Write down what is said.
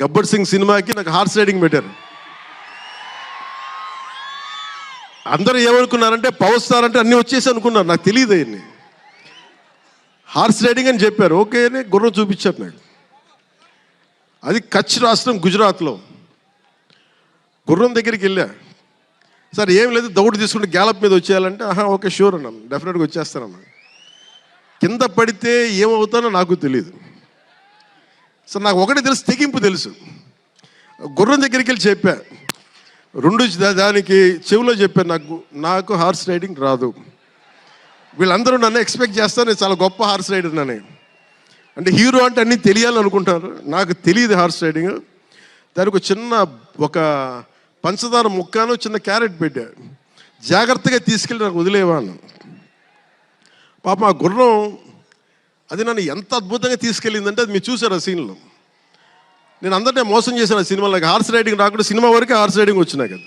గబ్బర్ సింగ్ సినిమాకి నాకు horse riding పెట్టారు. అందరూ ఏమనుకున్నారంటే పవర్ స్టార్ అంటే అన్నీ వచ్చేసి అనుకున్నారు, నాకు తెలియదు అవన్నీ. హార్స్ రైడింగ్ అని చెప్పారు, ఓకే అని గుర్రం చూపించారు నాకు. అది కచ్ రాష్ట్రం గుజరాత్లో. గుర్రం దగ్గరికి వెళ్ళా, సార్ ఏం లేదు దౌడు తీసుకుంటే గ్యాలప్ మీద వచ్చేయాలంటే ఓకే షూర్ అన్నాను, డెఫినెట్గా వచ్చేస్తానన్నా. కింద పడితే ఏమవుతానో నాకు తెలియదు సార్, నాకు ఒకటి తెలుసు, తెగింపు తెలుసు. గుర్రం దగ్గరికి వెళ్ళి చెప్పా, దానికి చెవిలో చెప్పాను, నాకు హార్స్ రైడింగ్ రాదు. వీళ్ళందరూ నన్ను ఎక్స్పెక్ట్ చేస్తారు నేను చాలా గొప్ప హార్స్ రైడర్ అని. అంటే హీరో అంటే అన్నీ తెలియాలని అనుకుంటారు, నాకు తెలియదు హార్స్ రైడింగ్. దానికి ఒక పంచదార ముక్కను చిన్న క్యారెట్ పెట్టా, జాగ్రత్తగా తీసుకెళ్ళి నాకు వదిలేవా అన్న. పాప ఆ గుర్రం అది నన్ను ఎంత అద్భుతంగా తీసుకెళ్ళిందంటే అది మీరు చూసారు ఆ సీన్లో. నేను అందరినీ మోసం చేశాను ఆ సినిమాలో. హార్స్ రైడింగ్ రాకుండా సినిమా వరకే హార్స్ రైడింగ్ వచ్చినా కదా.